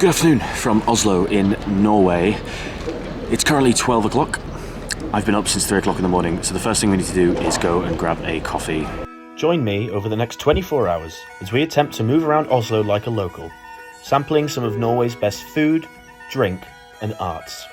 Good afternoon from Oslo in Norway. It's currently 12 o'clock. I've been up since 3 o'clock in the morning, so the first thing we need to do is go and grab a coffee. Join me over the next 24 hours as we attempt to move around Oslo like a local, sampling some of Norway's best food, drink and arts.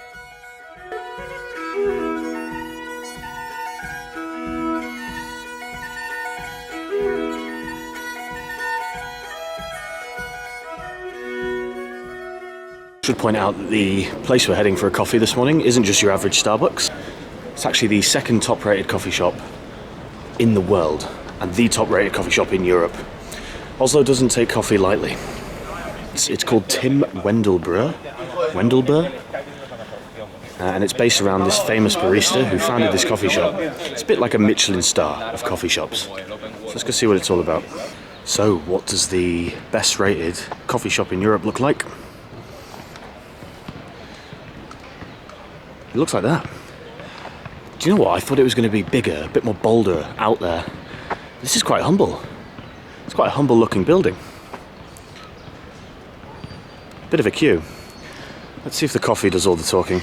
Should point out that the place we're heading for a coffee this morning isn't just your average Starbucks. It's actually the second top-rated coffee shop in the world and the top-rated coffee shop in Europe. Oslo doesn't take coffee lightly. It's called Tim Wendelboe, and it's based around this famous barista who founded this coffee shop. It's a bit like a Michelin star of coffee shops. So let's go see what it's all about. So, what does the best-rated coffee shop in Europe look like? It looks like that. Do you know what? I thought it was going to be bigger, a bit more bolder, out there. This is quite humble. It's quite a humble looking building. Bit of a queue. Let's see if the coffee does all the talking.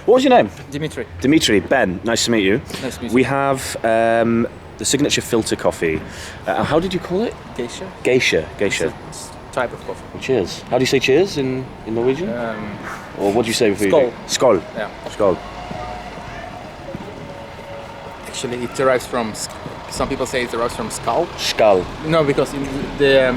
What was your name? Dimitri. Dimitri, Ben, nice to meet you. Nice to meet you. We have the signature filter coffee. How did you call it? Geisha. Geisha. It's a type of coffee. Cheers. How do you say cheers in Norwegian? Or what do you say before Skål. you do? Skål. Yeah. Skål. Actually, it derives from. Some people say it derives from skull. Skål. No, because the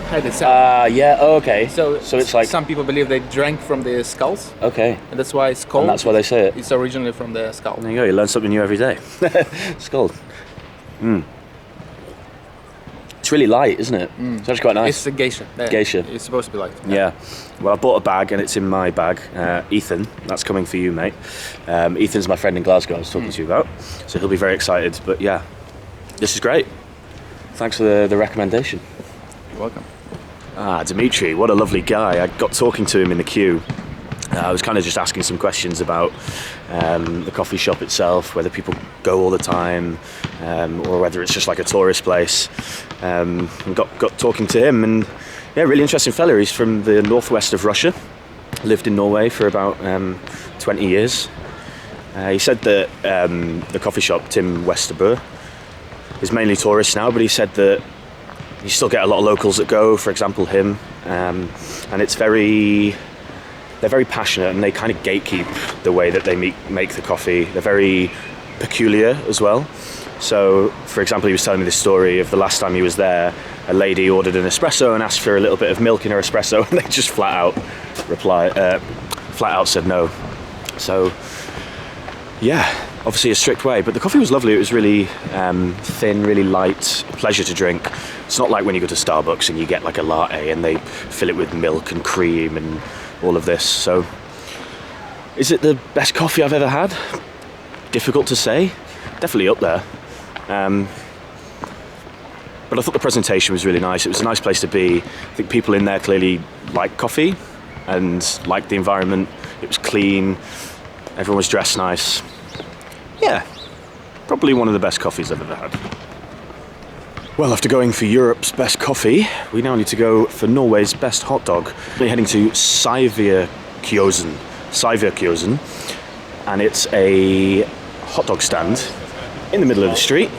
head itself. Yeah. Oh, okay. So it's like. some people believe they drank from the skulls, Okay. and that's why skull. And that's why they say it. It's originally from the skull. There you go. You learn something new every day. Skål. It's really light, isn't it? It's actually quite nice. It's a geisha. Yeah. Geisha. It's supposed to be light. Yeah. Well, I bought a bag and it's in my bag. Ethan, that's coming for you, mate. Ethan's my friend in Glasgow I was talking to you about. So he'll be very excited. But yeah, this is great. Thanks for the recommendation. You're welcome. Dimitri, what a lovely guy. I got talking to him in the queue. I was kind of just asking some questions about the coffee shop itself, whether people go all the time, or whether it's just like a tourist place. And got talking to him, and yeah, really interesting fella. He's from the northwest of Russia, lived in Norway for about 20 years. He said that the coffee shop, Tim Wendelboe, is mainly tourists now, but he said that you still get a lot of locals that go, for example him, and they're very passionate and they kind of gatekeep the way that they make the coffee. They're very peculiar as well. So, for example, he was telling me this story of the last time he was there, a lady ordered an espresso and asked for a little bit of milk in her espresso, and they just flat out said no. So, yeah, obviously a strict way, but the coffee was lovely. It was really thin, really light, pleasure to drink. It's not like when you go to Starbucks and you get like a latte and they fill it with milk and cream and all of this. So, is it the best coffee I've ever had? Difficult to say. Definitely up there. But I thought the presentation was really nice. It was a nice place to be. I think people in there clearly like coffee and liked the environment. It was clean. Everyone was dressed nice. Yeah, probably one of the best coffees I've ever had. Well, after going for Europe's best coffee, we now need to go for Norway's best hot dog. We're heading to Kiosen, and it's a hot dog stand in the middle of the street,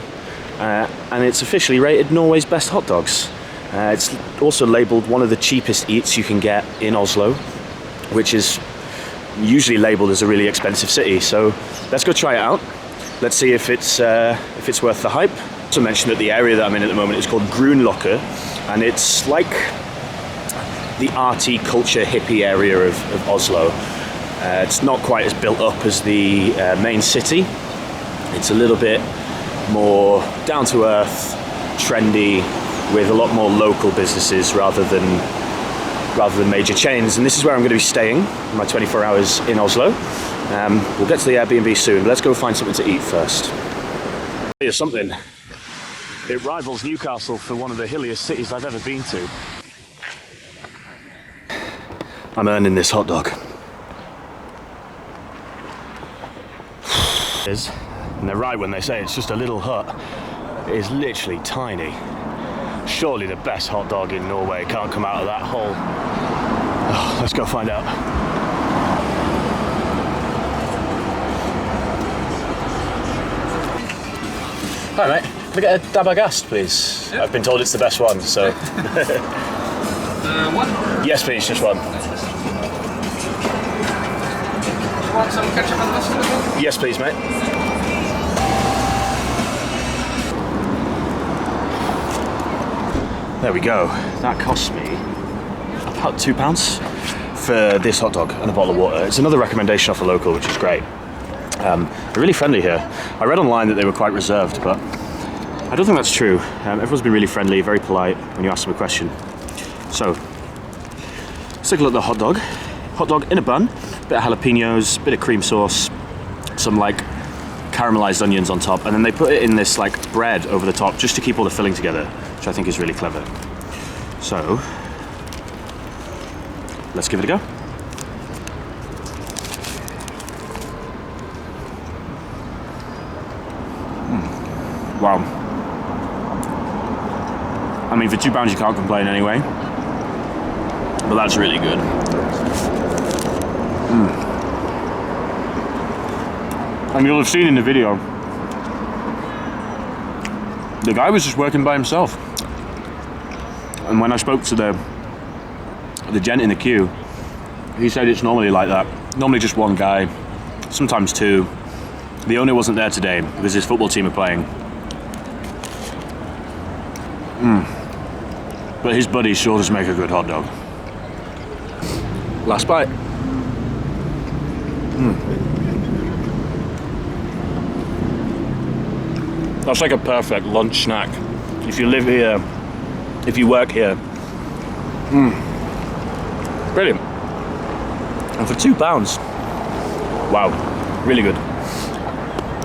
and it's officially rated Norway's best hot dogs. It's also labelled one of the cheapest eats you can get in Oslo, which is usually labelled as a really expensive city. So let's go try it out. Let's see if it's worth the hype. To mention that the area that I'm in at the moment is called Grunløkka, and it's like the arty culture hippie area of Oslo. It's not quite as built up as the main city. It's a little bit more down to earth, trendy, with a lot more local businesses rather than major chains. And this is where I'm going to be staying my 24 hours in Oslo. We'll get to the Airbnb soon, but let's go find something to eat first. Here's something. It rivals Newcastle for one of the hilliest cities I've ever been to. I'm earning this hot dog. And they're right when they say it's just a little hut. It is literally tiny. Surely the best hot dog in Norway can't come out of that hole. Oh, let's go find out. Hi mate, can I get a dabagast please? Yep. I've been told it's the best one, so... One? Yes please, just one. You want some ketchup and mustard as well? Yes please mate. There we go. That cost me about £2 for this hot dog and a bottle of water. It's another recommendation off a local, which is great. They're really friendly here. I read online that they were quite reserved, but I don't think that's true. Everyone's been really friendly, very polite when you ask them a question. So, let's take a look at the hot dog. Hot dog in a bun, bit of jalapenos, bit of cream sauce, some like caramelized onions on top, and then they put it in this like bread over the top just to keep all the filling together, which I think is really clever. So, let's give it a go. Wow. I mean, for £2 you can't complain anyway, but that's really good. And you'll have seen in the video, the guy was just working by himself. And when I spoke to the gent in the queue, he said it's normally like that. Normally just one guy, sometimes two. The owner wasn't there today because his football team are playing. But his buddies sure does make a good hot dog. Last bite. That's like a perfect lunch snack. If you live here, if you work here. Brilliant. And for £2, wow, really good.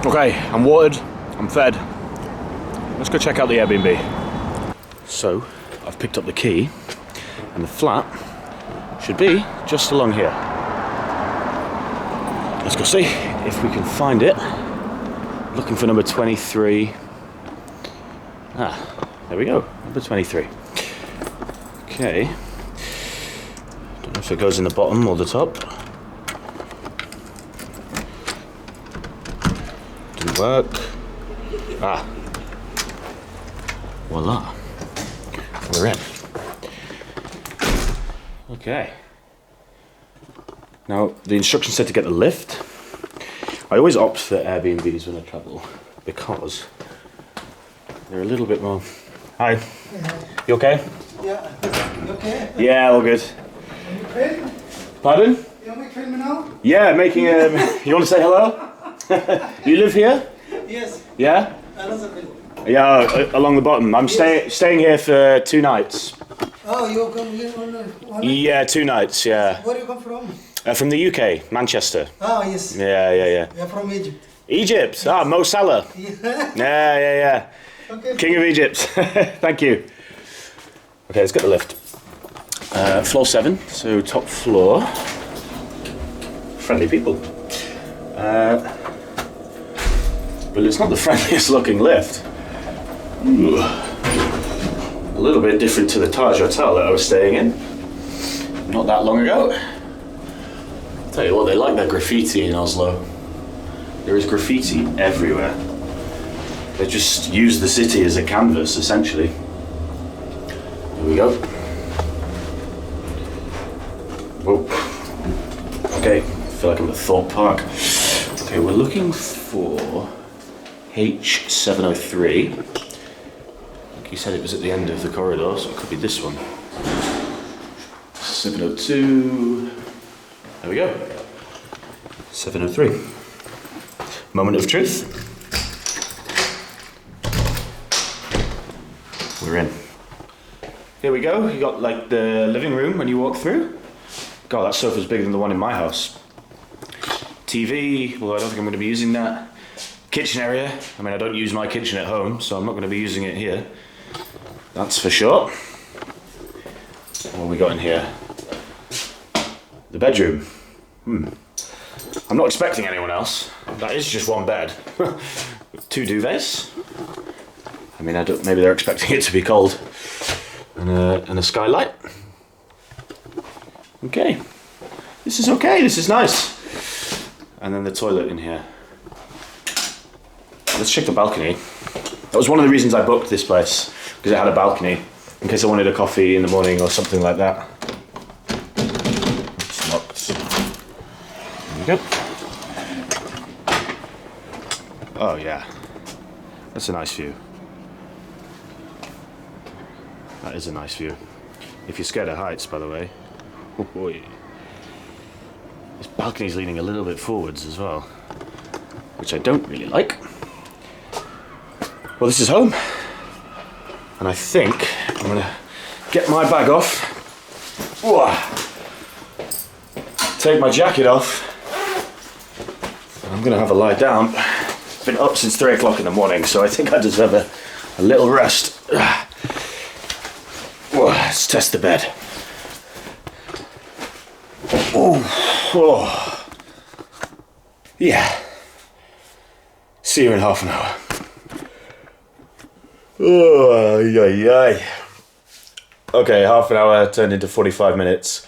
Okay, I'm watered, I'm fed. Let's go check out the Airbnb. So, I've picked up the key, and the flat should be just along here. Let's go see if we can find it. Looking for number 23. Ah, there we go, number 23. Okay. Don't know if it goes in the bottom or the top. Didn't work. Ah. Voila. We're in. Okay. Now, the instructions said to get the lift. I always opt for Airbnbs when I travel because they're a little bit more... Hi. You okay? Yeah. You okay? Yeah, all good. You film? Pardon? You make film now? Yeah, making a... You want to say hello? You live here? Yes. Yeah? Another film. Yeah, along the bottom. I'm staying here for 2 nights. Oh, you come here one night? Yeah, 2 nights, yeah. Where you come from? From the UK, Manchester. Oh, yes. Yeah. You're from Egypt. Egypt? Ah, Mo Salah. Yeah. Yeah. Okay. King of Egypt. Thank you. Okay, let's get the lift. Floor 7, so top floor. Friendly people. But it's not the friendliest looking lift. Ooh. A little bit different to the Taj Hotel that I was staying in not that long ago. I'll tell you what, they like their graffiti in Oslo. There is graffiti everywhere. They just use the city as a canvas, essentially. Here we go. Whoa. Okay, I feel like I'm at Thorpe Park. Okay, we're looking for H703. Like you said, it was at the end of the corridor, so it could be this one. 702. There we go. 703. Moment of truth. We're in. Here we go. You got like the living room when you walk through. God, that sofa's bigger than the one in my house. TV, well, I don't think I'm going to be using that. Kitchen area. I mean, I don't use my kitchen at home, so I'm not going to be using it here. That's for sure. What have we got in here? The bedroom. I'm not expecting anyone else. That is just one bed. With 2 duvets. I mean, maybe they're expecting it to be cold. And a skylight. Okay. This is okay, this is nice. And then the toilet in here. Let's check the balcony. That was one of the reasons I booked this place, because it had a balcony, in case I wanted a coffee in the morning or something like that. It's locked. There we go. Oh yeah, that's a nice view. That is a nice view. If you're scared of heights, by the way. Oh boy. This balcony's leaning a little bit forwards as well, which I don't really like. Well, this is home. And I think I'm gonna get my bag off. Whoa. Take my jacket off. And I'm gonna have a lie down. I've been up since 3 o'clock in the morning, so I think I deserve a little rest. Whoa, let's test the bed. Oh. Yeah. See you in half an hour. Oh, yeah. Okay, half an hour turned into 45 minutes,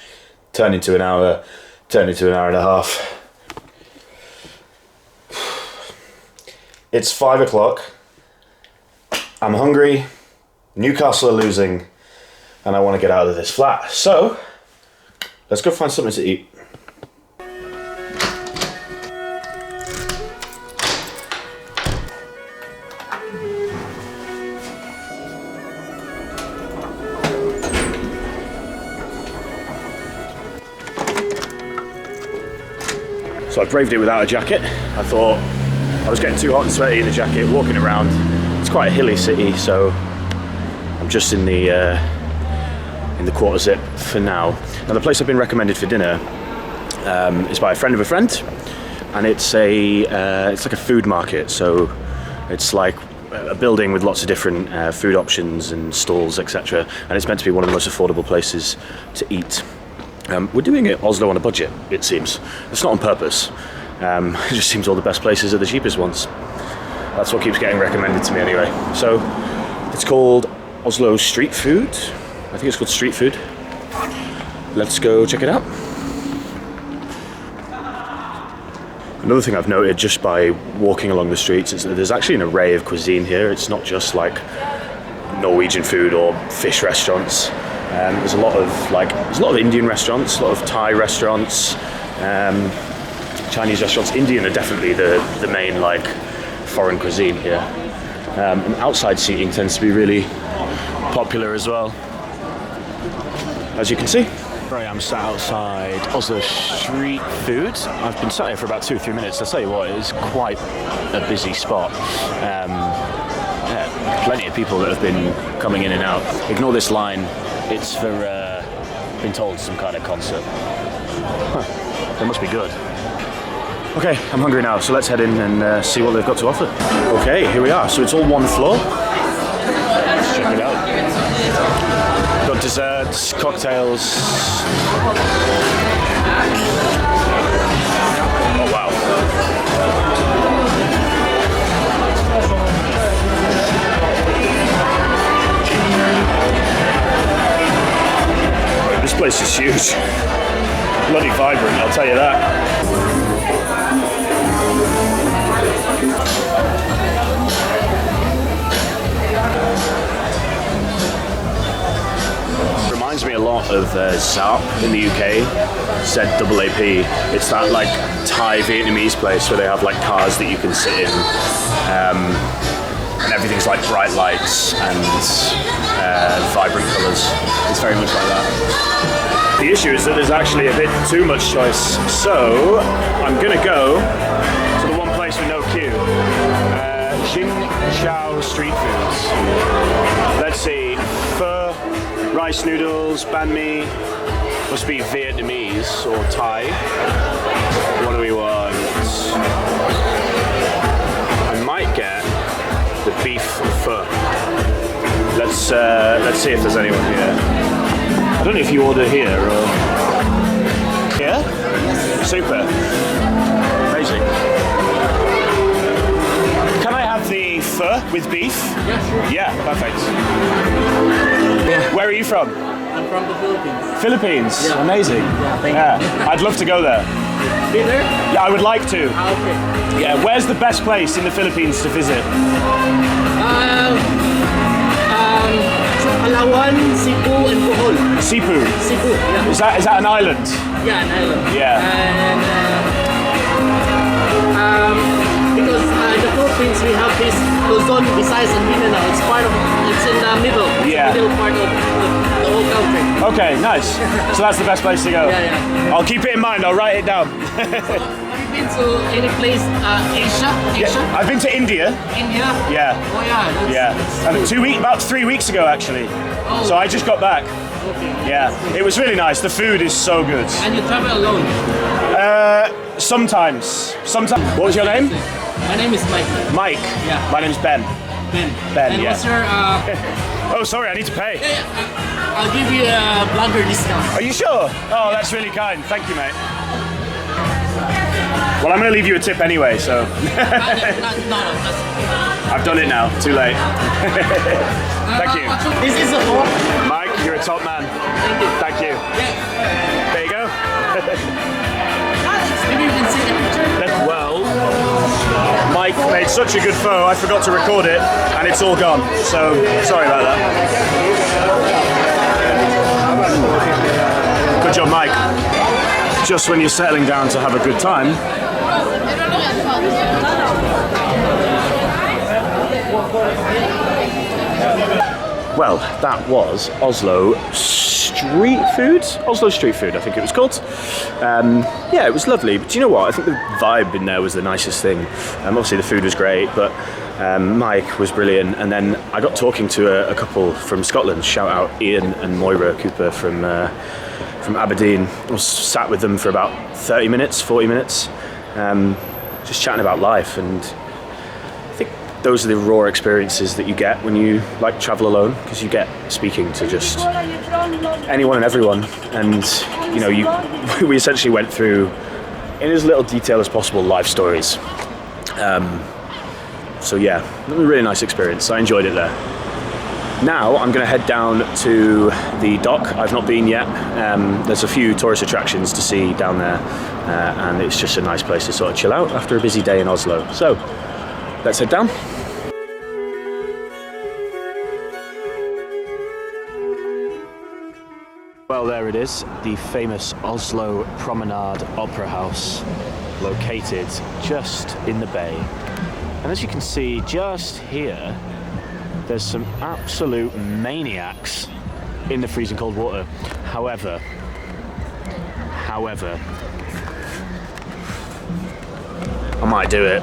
turned into an hour, turned into an hour and a half. It's 5 o'clock. I'm hungry. Newcastle are losing, and I want to get out of this flat. So, let's go find something to eat. So I braved it without a jacket. I thought I was getting too hot and sweaty in the jacket, walking around. It's quite a hilly city, so I'm just in the quarter zip for now. Now the place I've been recommended for dinner is by a friend of a friend, and it's like a food market. So it's like a building with lots of different food options and stalls, etc. And it's meant to be one of the most affordable places to eat. We're doing it Oslo on a budget, it seems. It's not on purpose. It just seems all the best places are the cheapest ones. That's what keeps getting recommended to me anyway. So it's called Oslo Street Food. I think it's called Street Food. Let's go check it out. Another thing I've noted just by walking along the streets is that there's actually an array of cuisine here. It's not just like Norwegian food or fish restaurants. There's a lot of Indian restaurants, a lot of Thai restaurants, Chinese restaurants. Indian are definitely the main like foreign cuisine here. And outside seating tends to be really popular as well, as you can see. Here I am sat outside Oslo Street Food. I've been sat here for about 2 or 3 minutes. I'll tell you what, it is quite a busy spot. Yeah, plenty of people that have been coming in and out. Ignore this line. It's for, been told, some kind of concert. Huh. They must be good. Okay, I'm hungry now, so let's head in and see what they've got to offer. Okay, here we are. So it's all one floor. Let's check it out. Got desserts, cocktails. Oh wow. This place is huge. Bloody vibrant, I'll tell you that. Reminds me a lot of Zaap in the UK, ZAAP. It's that like Thai Vietnamese place where they have like cars that you can sit in, and everything's like bright lights and vibrant colours. It's very much like that. The issue is that there's actually a bit too much choice, so I'm gonna go to the one place with no queue. Jin Chow Street Foods. Let's see, pho, rice noodles, banh mi, must be Vietnamese or Thai. What do we want? I might get the beef pho. Let's see if there's anyone here. I don't know if you order here or here. Super. pho with beef? Yeah, sure. Yeah, perfect. Yeah. Where are you from? I'm from the Philippines. Philippines. Yeah. Amazing. Yeah, thank you. I'd love to go there. Be there? Yeah, I would like to. Ah, okay. Yeah, where's the best place in the Philippines to visit? Palawan, Cebu, and Bohol. Cebu. Cebu, yeah. Is that an island? Yeah, an island. Yeah. And because in the Philippines we have this Luzon, Visayas, and Mindanao. It's in the middle. It's Yeah. the middle part of the whole country. Okay, nice. So that's the best place to go. Yeah, yeah. I'll keep it in mind. I'll write it down. Have you been to any place, Asia? I've been to India. India? Yeah. Oh yeah. Yeah. About 3 weeks ago actually. Oh. So I just got back. Okay. Yeah. It was really nice. The food is so good. And you travel alone? Sometimes. What was your name? My name is Mike. Mike. Yeah. My name's Ben. Ben. Ben, And yeah. what's your Oh, sorry, I need to pay. I'll give you a blogger discount. Are you sure? Oh, that's really kind. Thank you, mate. Well, I'm going to leave you a tip anyway, so. No, I've done it now. Too late. Thank you. This is a home. Mike, you're a top man. Thank you. Thank you. Yeah. There you go. Maybe you can see the picture. Well, Mike made such a good pho, I forgot to record it, and it's all gone. So, sorry about that. Good job, Mike. Just when you're settling down to have a good time. Well, that was Oslo street food. Oslo street food, I think it was called. Yeah, it was lovely. But do you know what? I think the vibe in there was the nicest thing. Obviously, the food was great, but Mike was brilliant. And then I got talking to a couple from Scotland. Shout out Ian and Moira Cooper from Aberdeen. I was sat with them for about 30 minutes, 40 minutes, just chatting about life. And I think those are the raw experiences that you get when you travel alone, because you get speaking to just anyone and everyone. And you know, we essentially went through, in as little detail as possible, life stories. So yeah, it was a really nice experience. I enjoyed it there. Now I'm going to head down to the dock. I've not been yet. There's a few tourist attractions to see down there, and it's just a nice place to sort of chill out after a busy day in Oslo. So let's head down. Well, there it is, the famous Oslo Promenade Opera House, located just in the bay. And as you can see just here, there's some absolute maniacs in the freezing cold water. However, I might do it.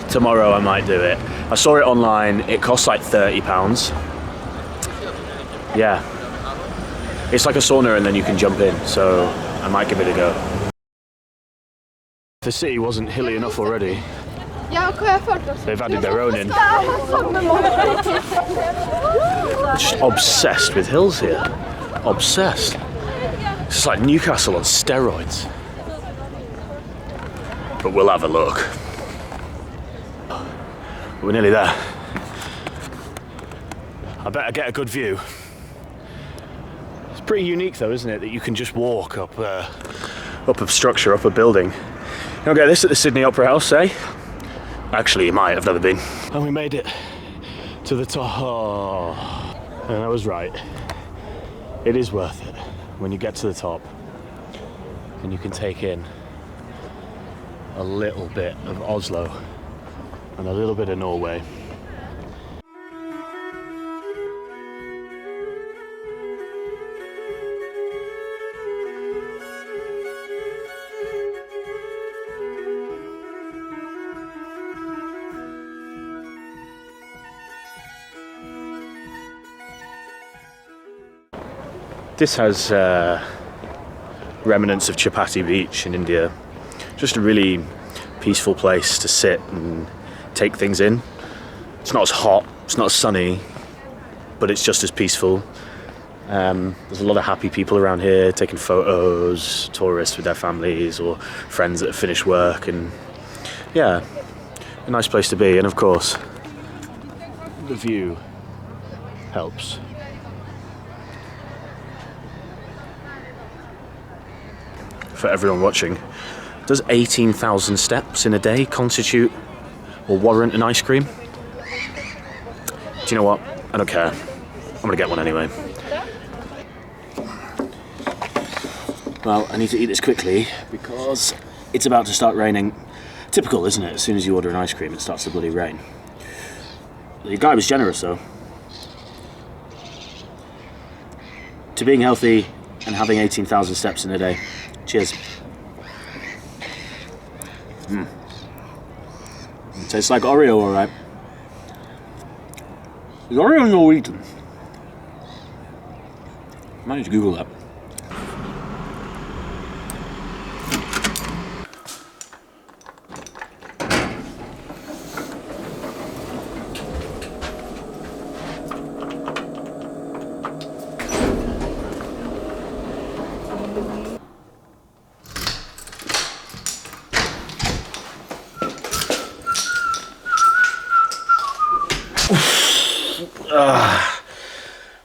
Tomorrow I might do it. I saw it online, it costs like £30. Yeah. It's like a sauna and then you can jump in, so I might give it a go. The city wasn't hilly enough already. They've added their own in. Just obsessed with hills here. Obsessed. It's like Newcastle on steroids. But we'll have a look. We're nearly there. I better get a good view. It's pretty unique though, isn't it, that you can just walk up a structure, up a building. You don't get this at the Sydney Opera House, eh? Actually, you might. I've never been. And we made it to the top. Oh, and I was right. It is worth it when you get to the top and you can take in a little bit of Oslo and a little bit of Norway. This has remnants of Chapati Beach in India. Just a really peaceful place to sit and take things in. It's not as hot, it's not as sunny, but it's just as peaceful. There's a lot of happy people around here taking photos, tourists with their families or friends that have finished work, and yeah, a nice place to be. And of course, the view helps. For everyone watching, does 18,000 steps in a day constitute or warrant an ice cream? Do you know what? I don't care. I'm gonna get one anyway. Well, I need to eat this quickly because it's about to start raining. Typical, isn't it? As soon as you order an ice cream, it starts to bloody rain. The guy was generous, though. To being healthy and having 18,000 steps in a day. Cheers. It tastes like Oreo, alright. Is Oreo Norwegian? Might need to Google that.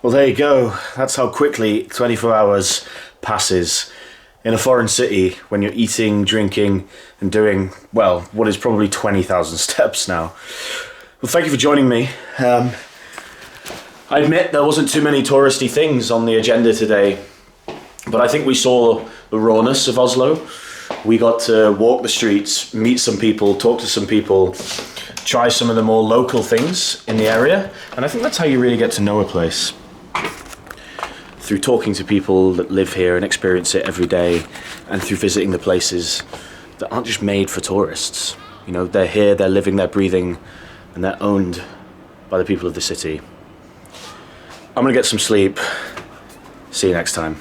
Well, there you go. That's how quickly 24 hours passes in a foreign city when you're eating, drinking, and doing, well, what is probably 20,000 steps now. Well, thank you for joining me. I admit there wasn't too many touristy things on the agenda today, but I think we saw the rawness of Oslo. We got to walk the streets, meet some people, talk to some people, try some of the more local things in the area, and I think that's how you really get to know a place. Through talking to people that live here and experience it every day, and through visiting the places that aren't just made for tourists. You know, they're here, they're living, they're breathing, and they're owned by the people of the city. I'm gonna get some sleep. See you next time.